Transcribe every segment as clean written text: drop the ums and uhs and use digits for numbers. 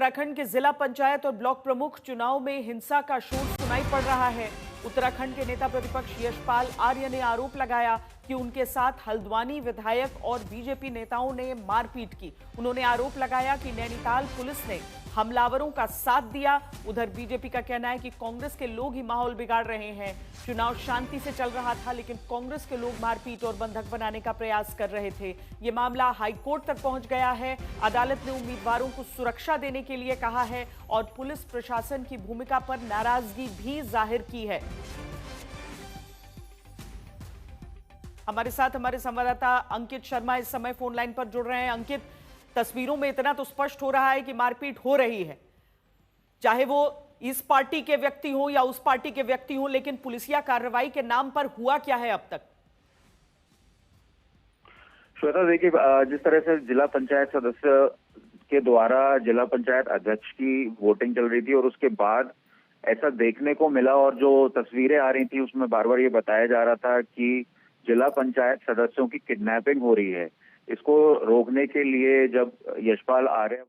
उत्तराखंड के जिला पंचायत और ब्लॉक प्रमुख चुनाव में हिंसा का शोर सुनाई पड़ रहा है। उत्तराखंड के नेता प्रतिपक्ष यशपाल आर्य ने आरोप लगाया कि उनके साथ हल्द्वानी विधायक और बीजेपी नेताओं ने मारपीट की। उन्होंने आरोप लगाया कि नैनीताल पुलिस ने हमलावरों का साथ दिया। उधर बीजेपी का कहना है कि कांग्रेस के लोग ही माहौल बिगाड़ रहे हैं। चुनाव शांति से चल रहा था, लेकिन कांग्रेस के लोग मारपीट और बंधक बनाने का प्रयास कर रहे थे। ये मामला हाईकोर्ट तक पहुंच गया है। अदालत ने उम्मीदवारों को सुरक्षा देने के लिए कहा है और पुलिस प्रशासन की भूमिका पर नाराजगी भी जाहिर की है। हमारे साथ हमारे संवाददाता अंकित शर्मा इस समय फोन लाइन पर जुड़ रहे हैं। अंकित, तस्वीरों में इतना तो स्पष्ट हो रहा है कि मारपीट हो रही है, चाहे वो इस पार्टी के व्यक्ति हो या उस पार्टी के व्यक्ति हो, लेकिन पुलिसिया कार्रवाई के नाम पर हुआ क्या है अब तक? श्वेता, देखिए, जिस तरह से जिला पंचायत सदस्य के द्वारा जिला पंचायत अध्यक्ष की वोटिंग चल रही थी और उसके बाद ऐसा देखने को मिला और जो तस्वीरें आ रही थी उसमें बार बार ये बताया जा रहा था कि जिला पंचायत सदस्यों की किडनैपिंग हो रही है। इसको रोकने के लिए जब यशपाल आर्य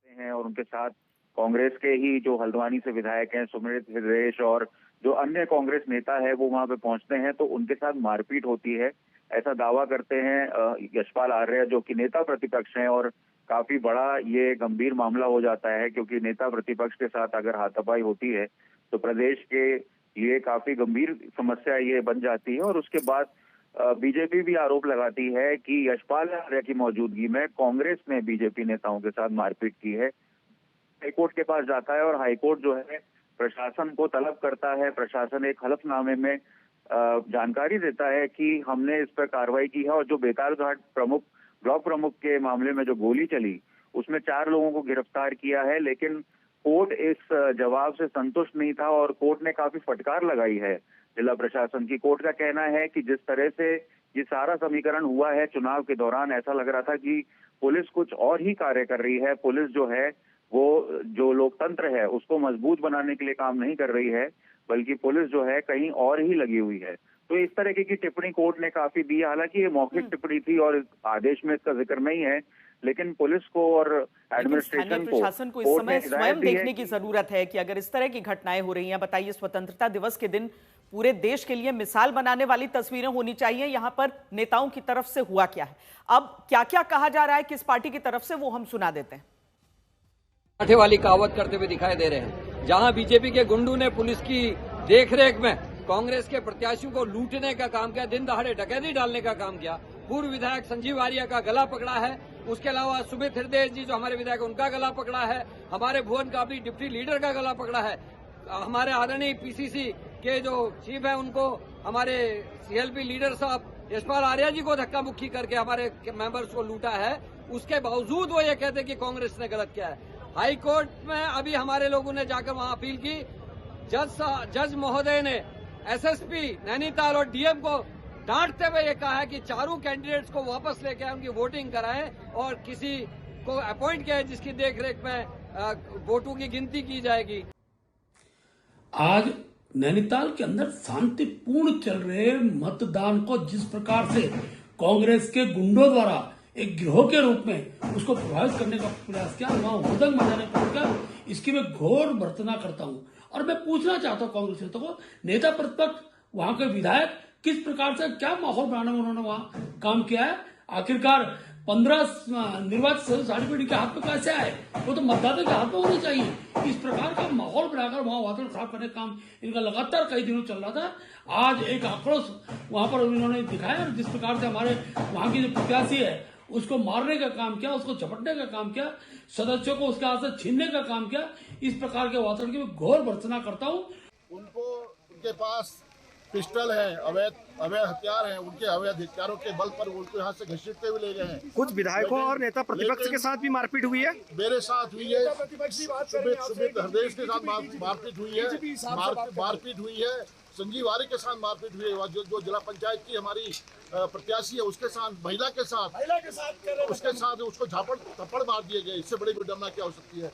हैं और उनके साथ कांग्रेस के ही जो हल्द्वानी से विधायक हैं सुमित हृदयेश और जो अन्य कांग्रेस नेता है वो वहां पे पहुंचते हैं तो उनके साथ मारपीट होती है, ऐसा दावा करते हैं यशपाल आर्य जो कि नेता प्रतिपक्ष हैं। और काफी बड़ा ये गंभीर मामला हो जाता है क्योंकि नेता प्रतिपक्ष के साथ अगर हाथापाई होती है तो प्रदेश के लिए काफी गंभीर समस्या ये बन जाती है। और उसके बाद बीजेपी भी आरोप लगाती है कि यशपाल आर्य की मौजूदगी में कांग्रेस ने बीजेपी नेताओं के साथ मारपीट की है। हाईकोर्ट के पास जाता है और हाईकोर्ट जो है प्रशासन को तलब करता है। प्रशासन एक हलफनामे में जानकारी देता है कि हमने इस पर कार्रवाई की है और जो बेतालघाट प्रमुख ब्लॉक प्रमुख के मामले में जो गोली चली उसमें 4 लोगों को गिरफ्तार किया है। लेकिन कोर्ट इस जवाब से संतुष्ट नहीं था और कोर्ट ने काफी फटकार लगाई है जिला प्रशासन की। कोर्ट का कहना है कि जिस तरह से ये सारा समीकरण हुआ है चुनाव के दौरान, ऐसा लग रहा था कि पुलिस कुछ और ही कार्य कर रही है। पुलिस जो है वो जो लोकतंत्र है उसको मजबूत बनाने के लिए काम नहीं कर रही है, बल्कि पुलिस जो है कहीं और ही लगी हुई है। तो इस तरह की टिप्पणी कोर्ट ने काफी दी। हालांकि ये मौखिक टिप्पणी थी और आदेश में इसका जिक्र नहीं है, लेकिन पुलिस को और एडमिनिस्ट्रेशन प्रशासन को इस समय स्वयं देखने की जरूरत है कि अगर इस तरह की घटनाएं हो रही हैं, बताइए स्वतंत्रता दिवस के दिन पूरे देश के लिए मिसाल बनाने वाली तस्वीरें होनी चाहिए। यहां पर नेताओं की तरफ से हुआ क्या है, अब क्या क्या कहा जा रहा है किस पार्टी की तरफ से, वो हम सुना देते हैं। कांठे वाली कहावत करते हुए दिखाई दे रहे हैं, जहां बीजेपी के गुंडों ने पुलिस की देखरेख में कांग्रेस के प्रत्याशियों को लूटने का काम किया, दिन दहाड़े डकैती डालने का काम किया। पूर्व विधायक संजीव आर्य का गला पकड़ा है, उसके अलावा सुमित हृदयेश जी जो हमारे विधायक उनका गला पकड़ा है, हमारे भुवन काबली डिप्टी लीडर का गला पकड़ा है, हमारे आदरणीय पीसीसी के जो चीफ है उनको हमारे सीएलपी लीडर साहब यशपाल आर्य जी को धक्का मुक्की करके हमारे मेंबर्स को लूटा है। उसके बावजूद वो ये कहते कि कांग्रेस ने गलत किया है। हाई कोर्ट में अभी हमारे लोगों ने जाकर वहां अपील की। जज महोदय ने एसएसपी नैनीताल और डीएम को डांटते हुए ये कहा है कि चारों कैंडिडेट्स को वापस लेके आए, उनकी वोटिंग कराएं और किसी को अपॉइंट किया जिसकी देखरेख में वोटों की गिनती की जाएगी। आज नैनीताल के अंदर शांतिपूर्ण चल रहे मतदान को जिस प्रकार से कांग्रेस के गुंडों द्वारा एक गिरोह के रूप में उसको प्रभावित करने का प्रयास किया, वहां हुदंग मचाने का प्रयास किया, इसकी मैं घोर भर्त्सना करता हूं। और मैं पूछना चाहता हूं कांग्रेस नेताओं को, नेता प्रतिपक्ष वहां के विधायक किस प्रकार से क्या माहौल बनाने में उन्होंने वहां काम किया है। आखिरकार 15 निर्वाचित सदस्य सर्टिफिकेट के हाथ में कैसे आए, वो तो मतदाता के हाथ में होनी चाहिए। इस प्रकार का माहौल बनाकर वहां वातावरण खराब करने का काम इनका लगातार कई दिनों चल रहा था। आज एक आक्रोश वहां पर उन्होंने दिखाया और जिस प्रकार से हमारे वहां की जो प्रत्याशी है उसको मारने का काम किया, उसको झपटने का काम किया, सदस्यों को उसके हाथ से छीनने का काम किया। इस प्रकार के वातावरण की मैं घोर भर्त्सना करता हूं। उनके पास पिस्टल है, अवैध हथियार हैं, उनके अवैध हथियारों के बल पर उनको यहाँ से घसीटते हुए ले गए हैं। कुछ विधायकों और नेता प्रतिपक्ष के साथ भी मारपीट हुई है। मेरे साथ हुई है, सुमित हृदयेश के साथ मारपीट हुई है, संजीव आर्य के साथ मारपीट हुई है, जो जिला पंचायत की हमारी प्रत्याशी है उसके साथ, महिला के साथ उसको थप्पड़ मार दिए गए। इससे बड़ी कोई डरना क्या हो सकती है।